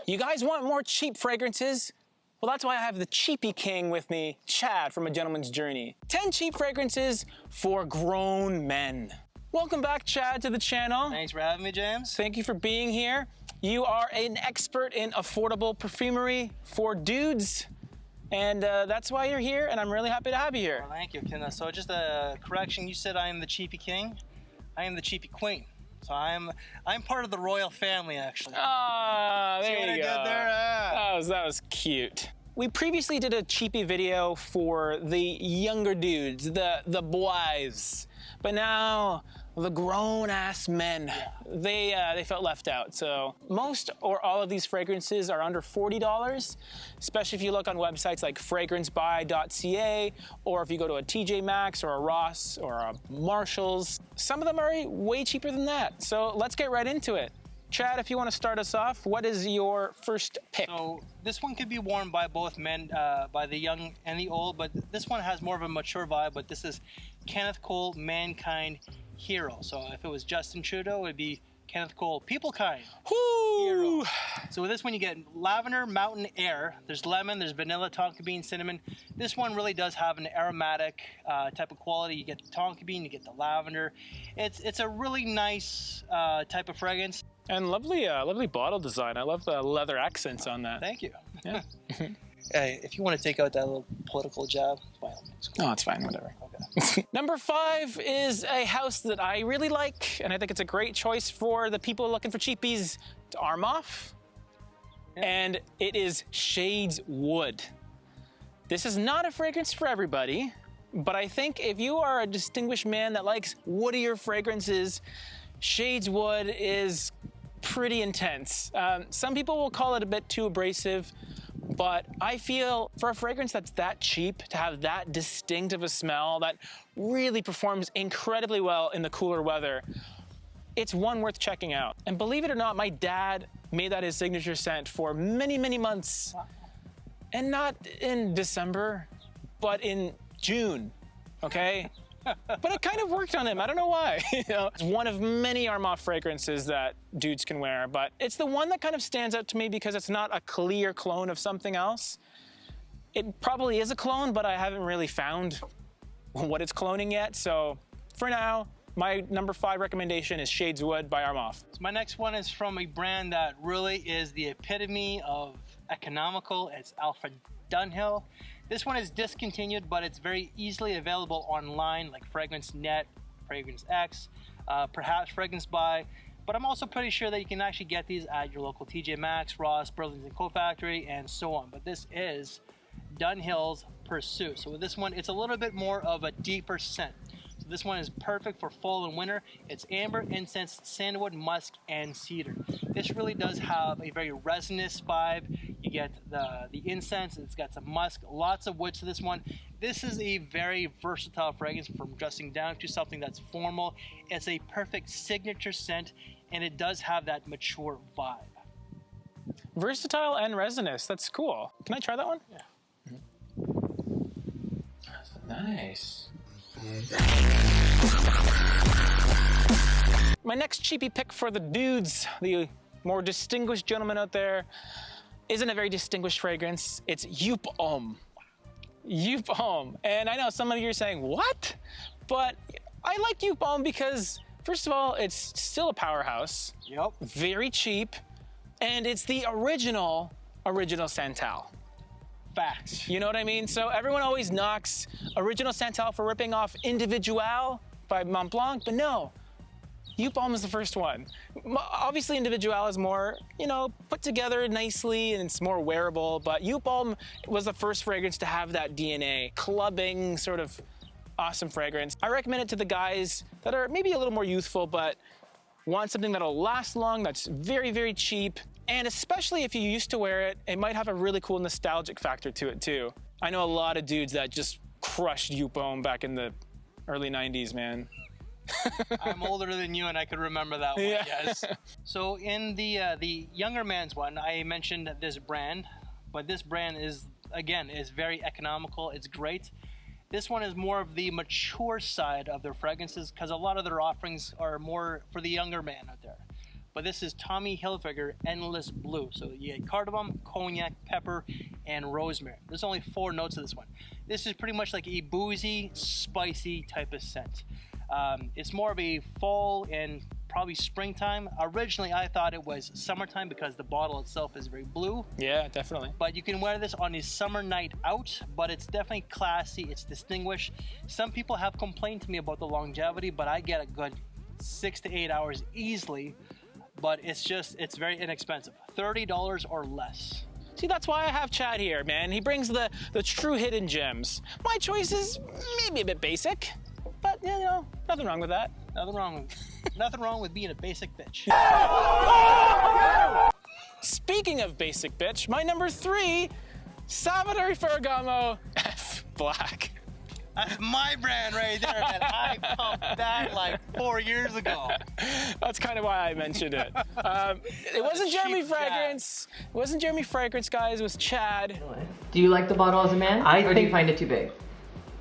You guys want more cheap fragrances? Well, that's why I have the cheapie king with me, Chad from A Gentleman's Journey. 10 cheap fragrances for grown men. Welcome back, Chad, to the channel. Thanks for having me, James. Thank you for being here. You are an expert in affordable perfumery for dudes, and that's why you're here, and I'm really happy to have you here. Well, thank you. So just a correction, you said I am the cheapie king. I am the cheapie queen. So I'm part of the royal family, actually. Ah, there you go. See what I did there? That was cute. We previously did a cheapie video for the younger dudes, the boys, but now the grown-ass men, they felt left out. So most or all of these fragrances are under $40, especially if you look on websites like fragrancebuy.ca, or if you go to a TJ Maxx or a Ross or a Marshalls. Some of them are way cheaper than that. So let's get right into it. Chad, if you want to start us off, what is your first pick? So this one could be worn by both men, by the young and the old, but this one has more of a mature vibe, but this is Kenneth Cole Mankind Hero. So if it was Justin Trudeau, it would be Kenneth Cole People Kind Hero. So with this one you get lavender, mountain air, there's lemon, there's vanilla, tonka bean, cinnamon. This one really does have an aromatic type of quality. You get the tonka bean, you get the lavender. It's a really nice type of fragrance. And lovely bottle design. I love the leather accents on that. Thank you. Yeah. If you want to take out that little political jab, by all means. No, it's fine, whatever. Okay. Number 5 is a house that I really like, and I think it's a great choice for the people looking for cheapies to arm off. Yeah. And it is Shades Wood. This is not a fragrance for everybody, but I think if you are a distinguished man that likes woodier fragrances, Shades Wood is pretty intense. Some people will call it a bit too abrasive, but I feel for a fragrance that's that cheap, to have that distinct of a smell that really performs incredibly well in the cooler weather, it's one worth checking out. And believe it or not, my dad made that his signature scent for many, many months. And not in December, but in June, okay? But it kind of worked on him. I don't know why. You know, it's one of many arm-off fragrances that dudes can wear, but it's the one that kind of stands out to me because it's not a clear clone of something else. It probably is a clone, but I haven't really found what it's cloning yet. So for now, my number 5 recommendation is Shades Wood by Armoff. So my next one is from a brand that really is the epitome of economical. It's Alfred Dunhill. This one is discontinued, but it's very easily available online, like Fragrance Net, Fragrance X, perhaps Fragrance Buy. But I'm also pretty sure that you can actually get these at your local TJ Maxx, Ross, Burlington Coat Factory, and so on. But this is Dunhill's Pursuit. So with this one, it's a little bit more of a deeper scent. So this one is perfect for fall and winter. It's amber, incense, sandalwood, musk, and cedar. This really does have a very resinous vibe. You get the incense, it's got some musk, lots of wood to this one. This is a very versatile fragrance from dressing down to something that's formal. It's a perfect signature scent, and it does have that mature vibe. Versatile and resinous, that's cool. Can I try that one? Yeah. That's nice. My next cheapie pick for the dudes, the more distinguished gentlemen out there, isn't a very distinguished fragrance. It's Homme. Homme. And I know some of you are saying, what? But I like Homme because, first of all, it's still a powerhouse. Yep. Very cheap. And it's the original Santal. Facts. You know what I mean? So everyone always knocks Original Santal for ripping off Individual by Mont Blanc, but no. Homme is the first one. Obviously, Individual is more, you know, put together nicely and it's more wearable, but Homme was the first fragrance to have that DNA, clubbing, sort of awesome fragrance. I recommend it to the guys that are maybe a little more youthful, but want something that'll last long, that's very, very cheap, and especially if you used to wear it, it might have a really cool nostalgic factor to it too. I know a lot of dudes that just crushed Homme back in the early 90s, man. I'm older than you and I could remember that one, yeah. Yes. So in the younger man's one, I mentioned this brand, but this brand is, again, is very economical, it's great. This one is more of the mature side of their fragrances because a lot of their offerings are more for the younger man out there. but this is Tommy Hilfiger Endless Blue. So you get cardamom, cognac, pepper, and rosemary. There's only 4 notes of this one. This is pretty much like a boozy, spicy type of scent. It's more of a fall and probably springtime. Originally, I thought it was summertime because the bottle itself is very blue. Yeah, definitely. But you can wear this on a summer night out, but it's definitely classy, it's distinguished. Some people have complained to me about the longevity, but I get a good 6 to 8 hours easily, but it's very inexpensive. $30 or less. See, that's why I have Chad here, man. He brings the true hidden gems. My choice is maybe a bit basic, but you know, nothing wrong with that. Nothing wrong with being a basic bitch. Speaking of basic bitch, my number 3, Salvatore Ferragamo F Black. That's my brand right there, man. I pumped that like 4 years ago. That's kind of why I mentioned it. It wasn't Jeremy Fragrance. It wasn't Jeremy Fragrance, guys. It was Chad. Do you like the bottle as a man? Or do you find it too big?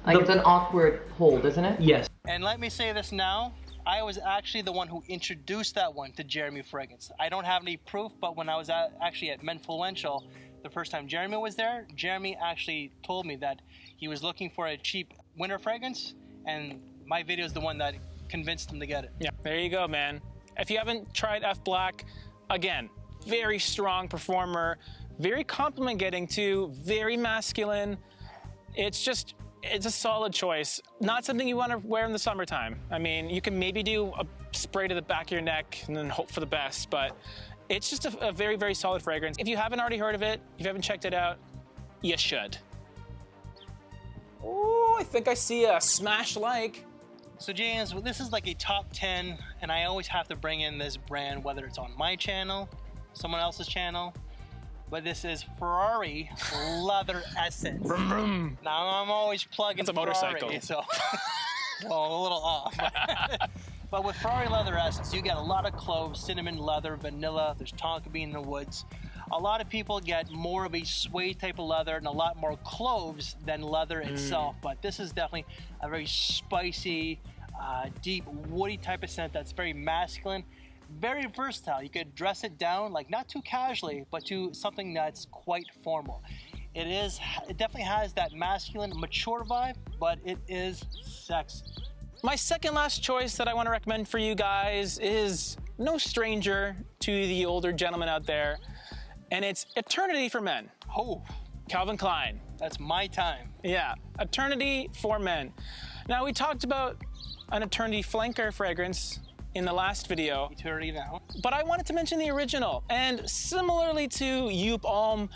Like it's an awkward hold, isn't it? Yes. And let me say this now. I was actually the one who introduced that one to Jeremy Fragrance. I don't have any proof, but when I was actually at Menfluential, the first time Jeremy was there, Jeremy actually told me that he was looking for a cheap winter fragrance, and my video is the one that convinced him to get it. Yeah, there you go, man. If you haven't tried F Black, again, very strong performer, very compliment getting too, very masculine. It's a solid choice. Not something you want to wear in the summertime. I mean, you can maybe do a spray to the back of your neck and then hope for the best, but it's just a very, very solid fragrance. If you haven't already heard of it, if you haven't checked it out, you should. Oh, I think I see a smash like. So James, this is like a top 10, and I always have to bring in this brand, whether it's on my channel, someone else's channel, but this is Ferrari Leather Essence. Vroom, vroom. Now I'm always plugging It's a motorcycle. Ferrari, so well, a little off. But with Ferrari Leather Essence, you get a lot of cloves, cinnamon, leather, vanilla, there's tonka bean in the woods. A lot of people get more of a suede type of leather and a lot more cloves than leather itself, but this is definitely a very spicy, deep, woody type of scent that's very masculine, very versatile. You could dress it down, like not too casually, but to something that's quite formal. It definitely has that masculine, mature vibe, but it is sexy. My second last choice that I want to recommend for you guys is no stranger to the older gentlemen out there, and it's Eternity for Men. Oh, Calvin Klein. that's my time. Yeah, Eternity for Men. Now, we talked about an Eternity flanker fragrance in the last video, Eternity now. but I wanted to mention the original. And similarly to Homme,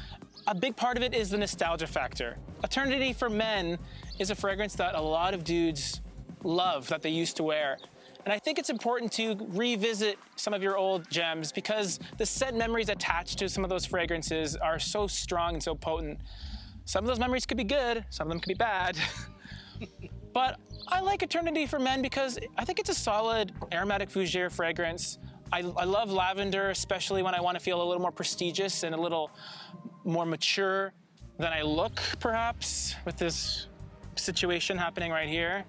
a big part of it is the nostalgia factor. Eternity for Men is a fragrance that a lot of dudes love, that they used to wear. And I think it's important to revisit some of your old gems because the scent memories attached to some of those fragrances are so strong and so potent. Some of those memories could be good, some of them could be bad. But I like Eternity for Men because I think it's a solid aromatic fougere fragrance. I love lavender, especially when I want to feel a little more prestigious and a little more mature than I look, perhaps, with this situation happening right here.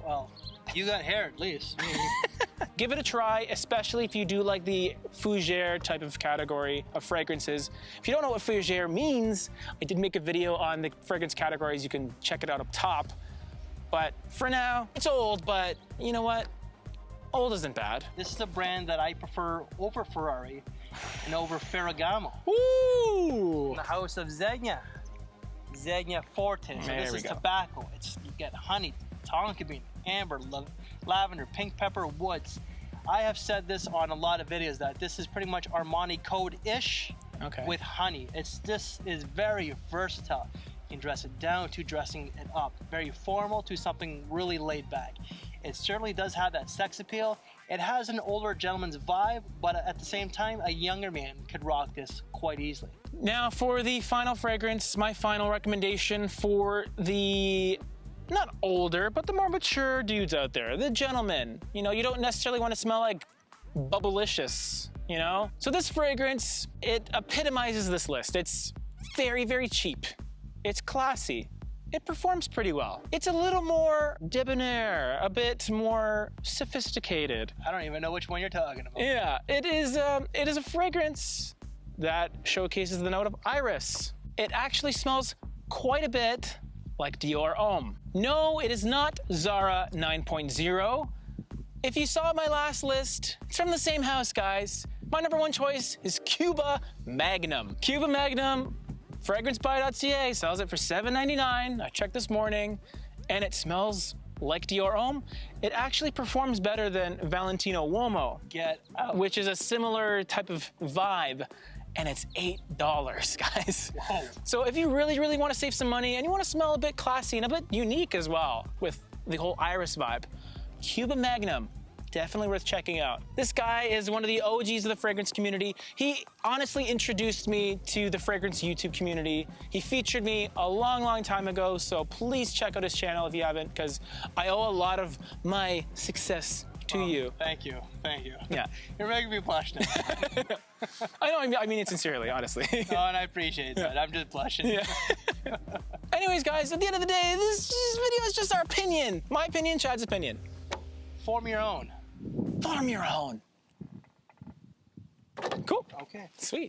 Well, you got hair at least. Give it a try, especially if you do like the fougere type of category of fragrances. If you don't know what fougere means, I did make a video on the fragrance categories. You can check it out up top. But for now, it's old, but you know what? Old isn't bad. This is a brand that I prefer over Ferrari and over Ferragamo. Ooh! The house of Zegna. Zegna Forte. So There this we is go. tobacco. You get honey, tonka bean, amber, lavender, pink pepper, woods. I have said this on a lot of videos that this is pretty much Armani Code-ish with honey. This is very versatile. You can dress it down to dressing it up. Very formal to something really laid back. It certainly does have that sex appeal. It has an older gentleman's vibe, but at the same time, a younger man could rock this quite easily. Now for the final fragrance, my final recommendation for the not older, but the more mature dudes out there, the gentlemen. You know, you don't necessarily want to smell like bubblicious, you know? So this fragrance, it epitomizes this list. It's very, very cheap. It's classy. it performs pretty well. It's a little more debonair, a bit more sophisticated. I don't even know which one you're talking about. Yeah, it is a fragrance that showcases the note of iris. It actually smells quite a bit like Dior Homme. No, it is not Zara 9.0. If you saw my last list, it's from the same house, guys. My number one choice is Cuba Magnum. Cuba Magnum, FragranceBuy.ca sells it for $7.99. I checked this morning, and it smells like Dior Homme. It actually performs better than Valentino Uomo, Get out. which is a similar type of vibe, and it's $8, guys. Whoa. So if you really, really want to save some money and you want to smell a bit classy and a bit unique as well with the whole iris vibe, Cuba Magnum, definitely worth checking out. This guy is one of the OGs of the fragrance community. He honestly introduced me to the fragrance YouTube community. He featured me a long, long time ago, so please check out his channel if you haven't, because I owe a lot of my success to you. Thank you. Thank you. Yeah. You're making me blush now. I know, I mean it sincerely, honestly. Oh, and I appreciate that. I'm just blushing. Yeah. Anyways, guys, at the end of the day, this video is just our opinion. My opinion, Chad's opinion. Form your own. Farm your own. Cool. Okay. Sweet.